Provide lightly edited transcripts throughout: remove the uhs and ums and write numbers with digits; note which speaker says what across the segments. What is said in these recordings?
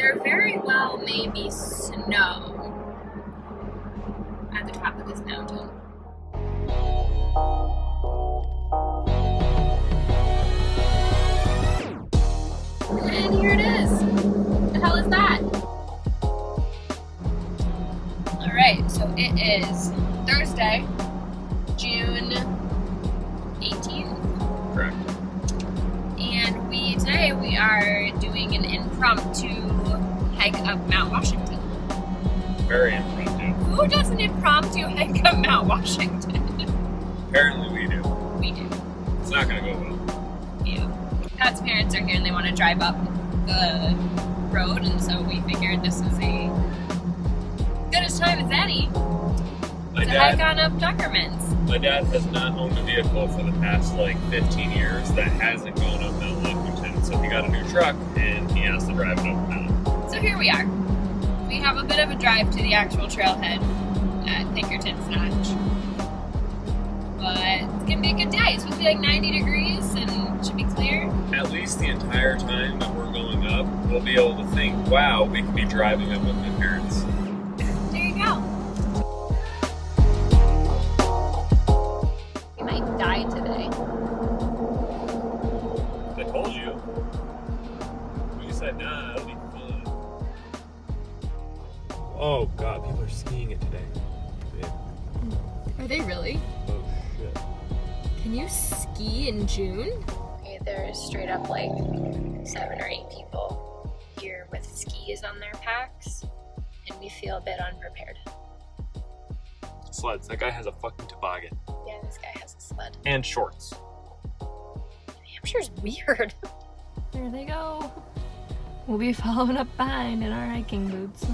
Speaker 1: there very well may be snow at the top of this mountain. And here it is. What the hell is that? Alright, so it is Thursday, June 18th.
Speaker 2: Correct.
Speaker 1: And today we are doing an impromptu hike up Mount Washington.
Speaker 2: Very impromptu.
Speaker 1: Who does an impromptu hike up Mount Washington?
Speaker 2: Apparently we do.
Speaker 1: We do.
Speaker 2: It's not gonna go well.
Speaker 1: Yeah. Pat's parents are here and they want to drive up the road, and so we figured this is a good as time as any to hike on up Tuckerman's.
Speaker 2: My dad has not owned a vehicle for the past 15 years that hasn't gone up Mount Washington, so he got a new truck and he has to drive it up the mountain.
Speaker 1: So here we are. We have a bit of a drive to the actual trailhead at Pinkerton's Notch. But it's gonna be a good day. It's supposed to be 90 degrees and should be clear.
Speaker 2: At least the entire time that we're going up, we'll be able to think, wow, we could be driving up with my parents.
Speaker 1: There you go. We might die today.
Speaker 2: I told you. When you said, nah, it'll be fun. Oh god, people are skiing it today. Yeah.
Speaker 1: Are they really?
Speaker 2: Oh shit.
Speaker 1: Can you ski in June? Okay, there's straight up 7 or 8 people here with skis on their packs, and we feel a bit unprepared.
Speaker 2: Sleds. That guy has a fucking toboggan.
Speaker 1: Yeah, this guy has a sled.
Speaker 2: And shorts.
Speaker 1: New Hampshire's weird. There they go. We'll be following up behind in our hiking boots.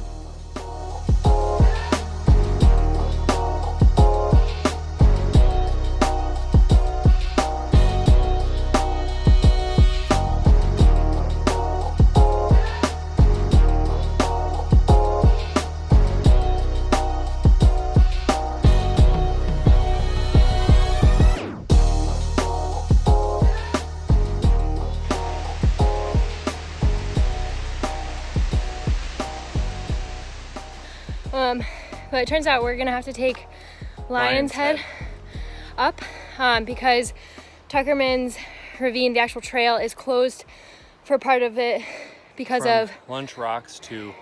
Speaker 1: But it turns out we're gonna have to take Lion's Head up because Tuckerman's Ravine, the actual trail, is closed for part of it because of
Speaker 3: Lunch Rocks to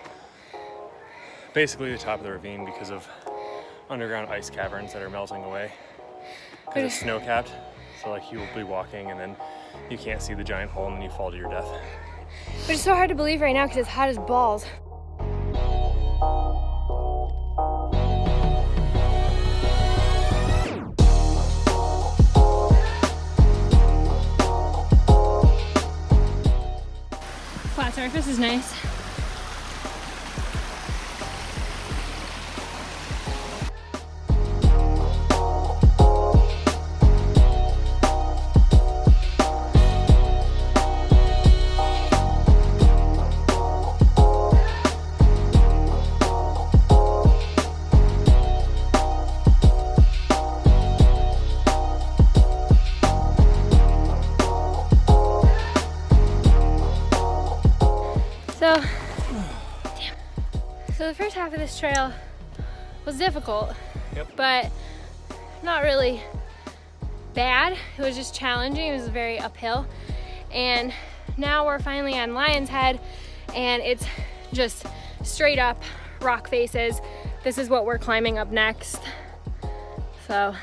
Speaker 3: basically the top of the ravine because of underground ice caverns that are melting away because it's snow capped. So you will be walking and then you can't see the giant hole and then you fall to your death.
Speaker 1: Which is so hard to believe right now because it's hot as balls. Flat surface is nice. So the first half of this trail was difficult, but not really bad. It was just challenging. It was very uphill. And now we're finally on Lion's Head, and it's just straight up rock faces. This is what we're climbing up next. So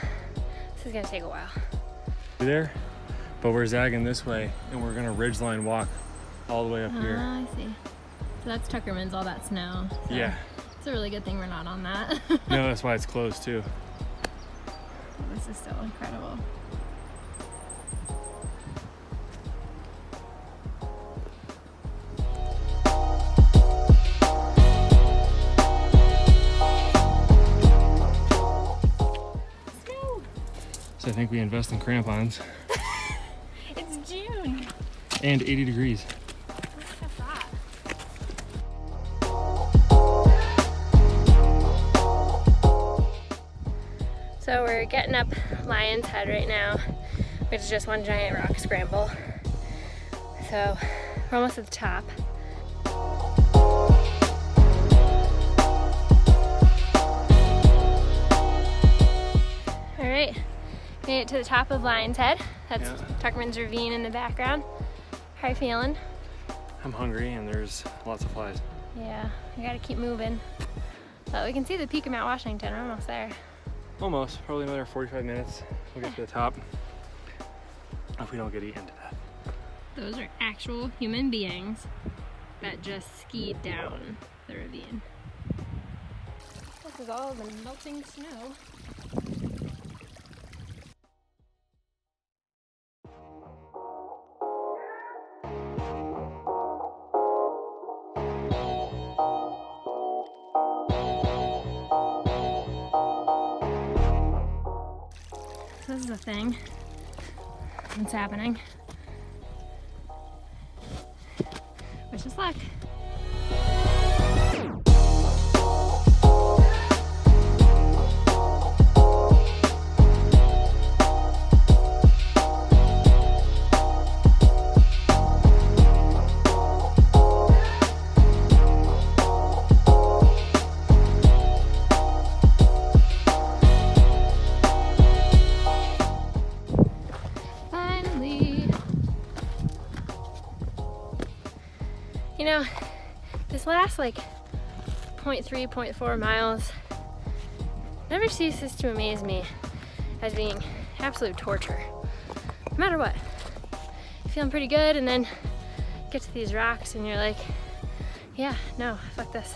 Speaker 1: this is gonna take a while.
Speaker 3: There, but we're zagging this way, and we're gonna ridgeline walk all the way up here.
Speaker 1: I see. So that's Tuckerman's, all that snow. So
Speaker 3: yeah.
Speaker 1: It's a really good thing we're not on that.
Speaker 3: No, that's why it's closed too.
Speaker 1: This is so incredible.
Speaker 3: So I think we invest in crampons.
Speaker 1: It's June.
Speaker 3: And 80 degrees.
Speaker 1: So we're getting up Lion's Head right now, which is just one giant rock scramble. So we're almost at the top. Made it to the top of Lion's Head. That's Tuckerman's Ravine in the background. How are you feeling?
Speaker 3: I'm hungry and there's lots of flies.
Speaker 1: Yeah, we gotta keep moving. But we can see the peak of Mount Washington. We're almost there.
Speaker 3: Almost, probably another 45 minutes. We'll get to the top if we don't get eaten to death.
Speaker 1: Those are actual human beings that just skied down the ravine. This is all the melting snow. This is a thing that's happening. Wish us luck. You know, this last like 0.3, 0.4 miles never ceases to amaze me as being absolute torture. No matter what. You're feeling pretty good and then get to these rocks and you're like, yeah, no, fuck this.